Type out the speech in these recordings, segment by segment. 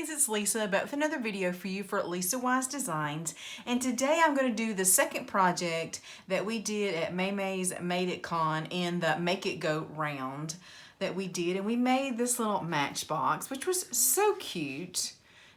guys, it's Lisa back with another video for you for Lisa Wise Designs, and today I'm going to do the second project that we did at May's Made It Con in the Make It Go round that we did, and we made this little matchbox which was so cute.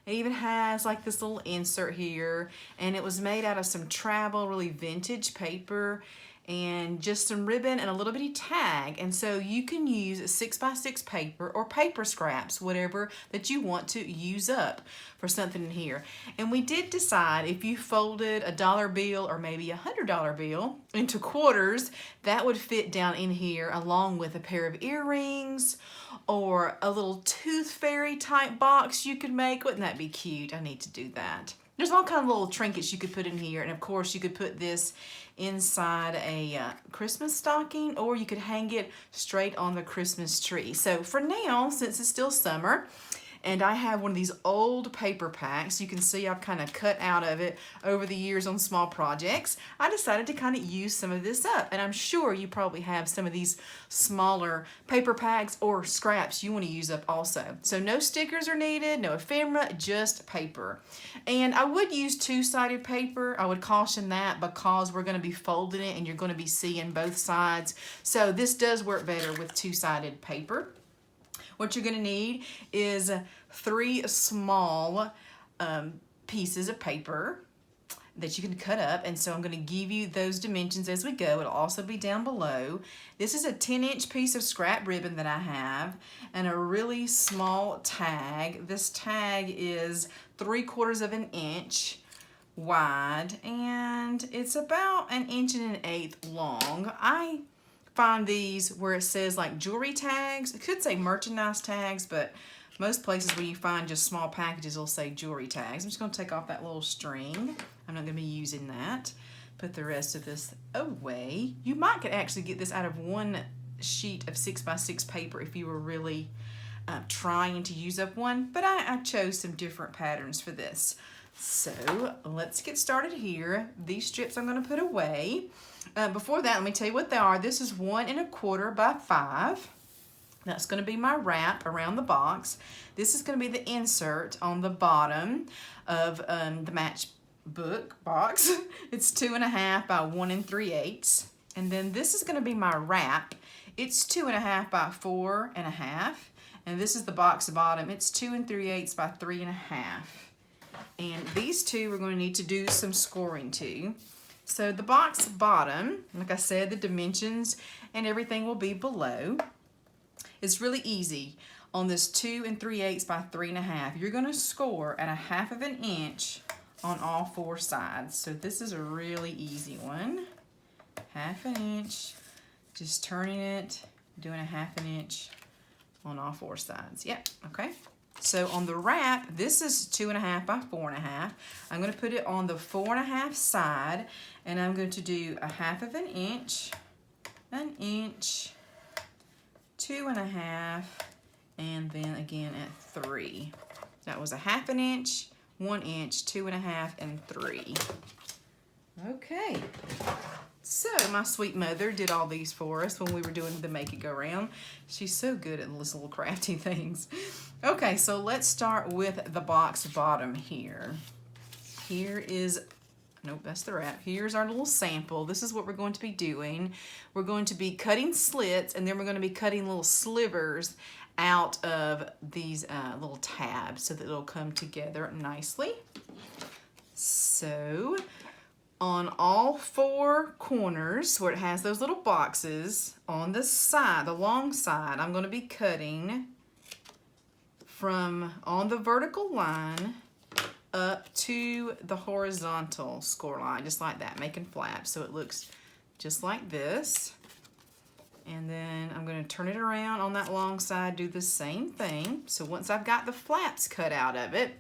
It even has like this little insert here, and it was made out of some travel, really vintage paper and just some ribbon and a little bitty tag. And so you can use 6x6 paper or paper scraps, whatever that you want to use up for something in here. And we did decide if you folded a dollar bill or maybe $100 bill into quarters, that would fit down in here along with a pair of earrings or a little tooth fairy type box you could make. Wouldn't that be cute? I need to do that. There's all kind of little trinkets you could put in here, and of course you could put this inside a Christmas stocking, or you could hang it straight on the Christmas tree. So for now, since it's still summer, and I have one of these old paper packs, you can see I've kind of cut out of it over the years on small projects, I decided to kind of use some of this up. And I'm sure you probably have some of these smaller paper packs or scraps you want to use up also. So no stickers are needed, no ephemera, just paper. And I would use two-sided paper. I would caution that because we're going to be folding it and you're going to be seeing both sides. So this does work better with two-sided paper. What you're going to need is 3 small pieces of paper that you can cut up, and so I'm going to give you those dimensions as we go. It'll also be down below. This is a 10-inch piece of scrap ribbon that I have, and a really small tag. This tag is 3/4 of an inch wide, and it's about 1 1/8 inches long. I find these where it says like jewelry tags. It could say merchandise tags, but most places where you find just small packages will say jewelry tags. I'm just going to take off that little string. I'm not going to be using that. Put the rest of this away. You might could actually get this out of one sheet of 6x6 paper if you were really trying to use up one, but I chose some different patterns for this. So let's get started here. These strips I'm going to put away. Before that, let me tell you what they are. This is 1 1/4 by 5. That's going to be my wrap around the box. This is going to be the insert on the bottom of the matchbook box. It's 2 1/2 by 1 3/8. And then this is going to be my wrap. It's 2 1/2 by 4 1/2. And this is the box bottom. It's 2 3/8 by 3 1/2. And these two we're going to need to do some scoring to. So the box bottom, like I said, the dimensions and everything will be below. It's really easy. On this 2 3/8 by 3 1/2, you're going to score at 1/2 inch on all 4 sides. So this is a really easy one. 1/2 inch, just turning it, doing 1/2 inch on all 4 sides. Yep, okay. So on the wrap, this is 2 1/2 by 4 1/2. I'm going to put it on the 4 1/2 side, and I'm going to do 1/2 inch, 1 inch, 2 1/2, and then again at 3. That was 1/2 inch, 1 inch, 2 1/2, and 3. Okay. So my sweet mother did all these for us when we were doing the Make It Go Round. She's so good at these little crafty things. Okay, so let's start with the box bottom here. Here is, nope, that's the wrap. Here's our little sample. This is what we're going to be doing. We're going to be cutting slits, and then we're going to be cutting little slivers out of these little tabs so that it'll come together nicely. So on all 4 corners where it has those little boxes, on the side, the long side, I'm going to be cutting from on the vertical line up to the horizontal score line, just like that, making flaps so it looks just like this. And then I'm going to turn it around on that long side, do the same thing. So once I've got the flaps cut out of it,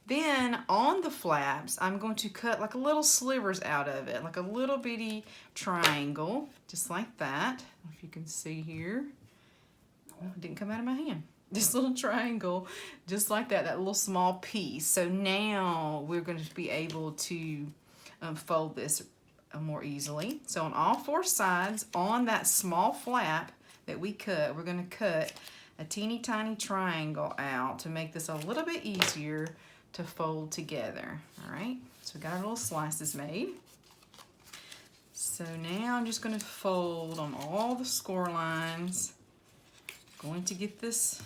then on the flaps, I'm going to cut like little slivers out of it, like a little bitty triangle, just like that. If you can see here. Oh, it didn't come out of my hand. This little triangle, just like that, that little small piece. So now we're going to be able to fold this more easily. So on all 4 sides, on that small flap that we cut, we're going to cut a teeny tiny triangle out to make this a little bit easier to fold together. All right, so we got our little slices made. So now I'm just going to fold on all the score lines. Going to get this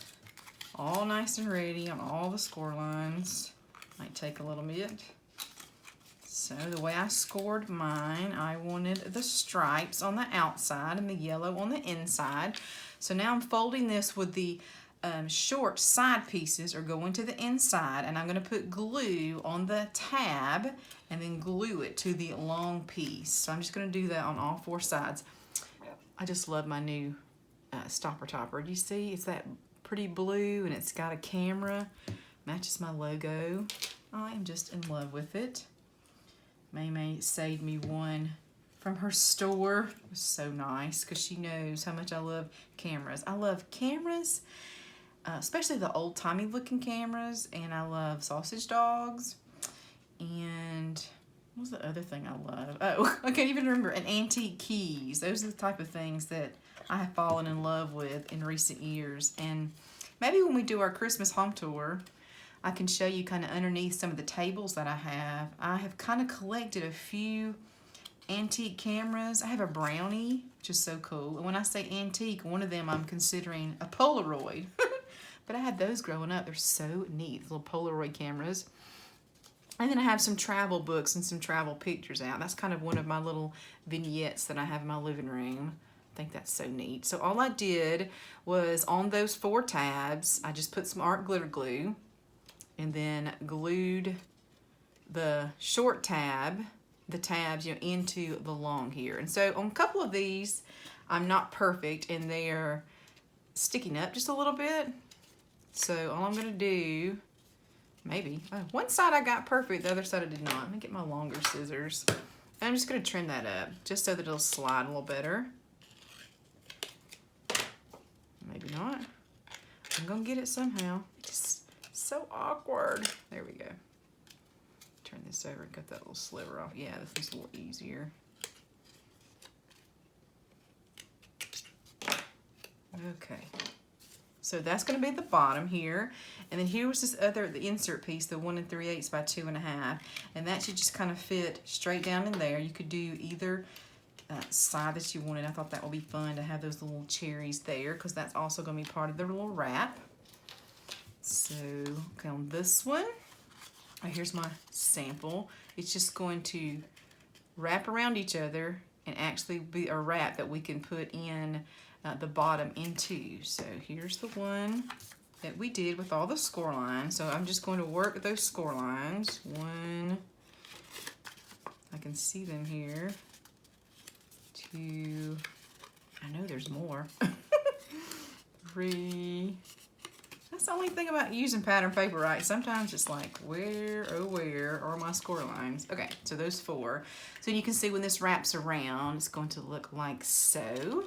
all nice and ready on all the score lines. Might take a little bit. So the way I scored mine, I wanted the stripes on the outside and the yellow on the inside. So now I'm folding this with the short side pieces are going to the inside, and I'm going to put glue on the tab and then glue it to the long piece. So I'm just going to do that on all 4 sides. I just love my new stopper topper. Do you see? It's that pretty blue and it's got a camera. Matches my logo. I am just in love with it. May saved me one from her store. It was so nice because she knows how much I love cameras. I love cameras, especially the old-timey looking cameras, and I love sausage dogs. And what was the other thing I love? Oh, I can't even remember. And antique keys. Those are the type of things that I have fallen in love with in recent years. And maybe when we do our Christmas home tour, I can show you kind of underneath some of the tables that I have. I have kind of collected a few antique cameras. I have a brownie, which is so cool. And when I say antique, one of them I'm considering a Polaroid. But I had those growing up. They're so neat, little Polaroid cameras. And then I have some travel books and some travel pictures out. That's kind of one of my little vignettes that I have in my living room. I think that's so neat. So all I did was on those 4 tabs, I just put some art glitter glue and then glued the short tab, the tabs, into the long here. And so on a couple of these, I'm not perfect and they're sticking up just a little bit. So all I'm gonna do, maybe, one side I got perfect, the other side I did not. Let me get my longer scissors. And I'm just gonna trim that up just so that it'll slide a little better. Maybe not. I'm gonna get it somehow. Just so awkward. There we go. Turn this over and cut that little sliver off. Yeah, this one's a little easier. Okay. So that's going to be the bottom here. And then here was this other, the insert piece, the 1 3/8 by 2 1/2. And that should just kind of fit straight down in there. You could do either side that you wanted. I thought that would be fun to have those little cherries there because that's also going to be part of the little wrap. So, okay, on this one, here's my sample. It's just going to wrap around each other and actually be a wrap that we can put in the bottom into. So here's the one that we did with all the score lines. So I'm just going to work those score lines. 1, I can see them here. 2, I know there's more. 3. That's the only thing about using pattern paper, right? Sometimes it's like, where, oh where are my score lines? Okay, so those 4. So you can see when this wraps around, it's going to look like so.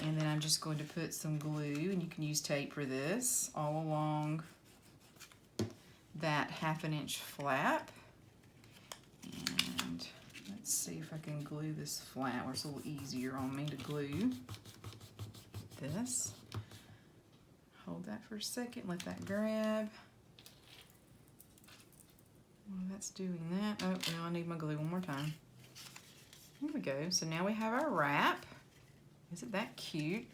And then I'm just going to put some glue, and you can use tape for this, all along that 1/2 inch flap. And let's see if I can glue this flat where it's a little easier on me to glue this. Hold that for a second, let that grab. Well, that's doing that. Oh, now I need my glue one more time. Here we go. So now we have our wrap. Isn't that cute?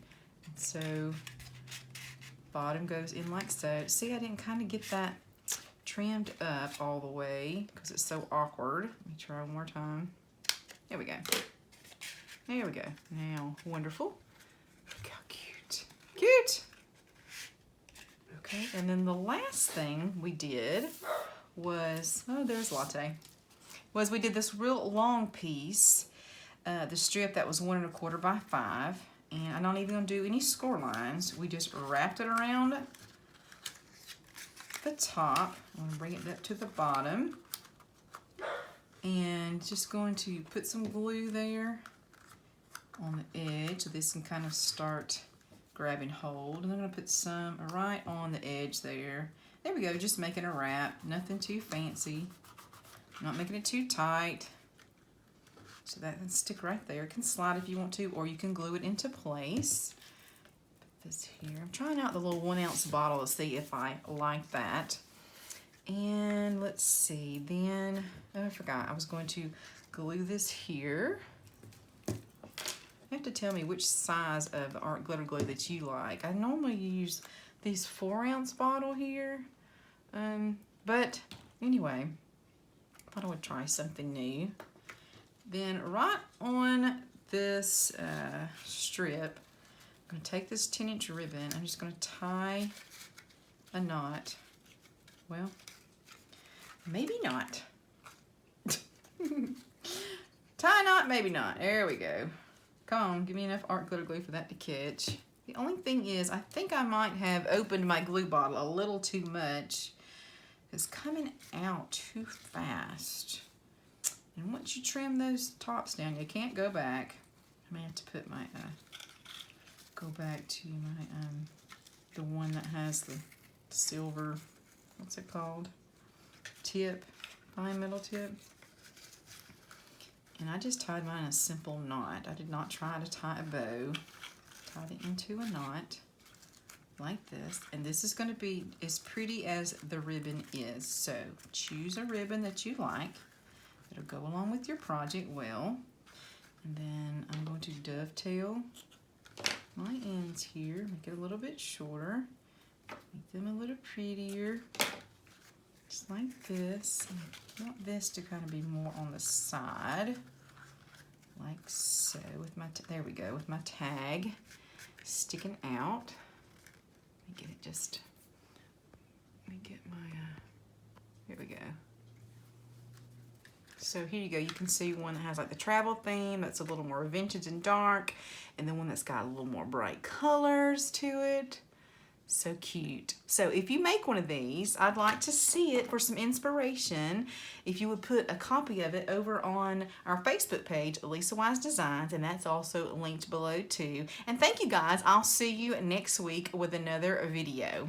And so bottom goes in like so. See, I didn't kind of get that trimmed up all the way because it's so awkward. Let me try one more time. There we go. There we go. Now, wonderful. Look how cute. Cute! Okay, and then the last thing we did was, oh, there's Latte, was we did this real long piece, the strip that was 1 1/4 by 5, and I'm not even gonna do any score lines. We just wrapped it around the top. I'm gonna bring it up to the bottom, and just going to put some glue there on the edge so this can kind of start grabbing hold, and I'm going to put some right on the edge there. There we go, just making a wrap, nothing too fancy, not making it too tight, so that can stick right there. It can slide if you want to, or you can glue it into place. this here. I'm trying out the little 1 ounce bottle to see if I like that. And let's see, then, oh, I forgot, I was going to glue this here. You have to tell me which size of art glitter glue that you like. I normally use these 4 ounce bottle here, but anyway, I thought I would try something new. Then right on this strip, I'm going to take this 10-inch ribbon. I'm just going to tie a knot. Well, maybe not. Tie a knot, maybe not. There we go. Come on, give me enough art glitter glue for that to catch. The only thing is, I think I might have opened my glue bottle a little too much. It's coming out too fast. And once you trim those tops down, you can't go back. I may have to put my, go back to my, the one that has the silver, what's it called? Tip, fine metal tip. And I just tied mine a simple knot. I did not try to tie a bow. Tied it into a knot like this. And this is going to be as pretty as the ribbon is. So choose a ribbon that you like. It'll go along with your project well. And then I'm going to dovetail my ends here. Make it a little bit shorter. Make them a little prettier. Just like this. I want this to kind of be more on the side, like so. With my there we go. With my tag sticking out. Let me get it just. Let me get my. Here we go. So here you go. You can see one that has like the travel theme. That's a little more vintage and dark, and then one that's got a little more bright colors to it. So cute. So if you make one of these, I'd like to see it for some inspiration. If you would put a copy of it over on our Facebook page, Lisa Wise Designs, and that's also linked below too. And thank you guys. I'll see you next week with another video.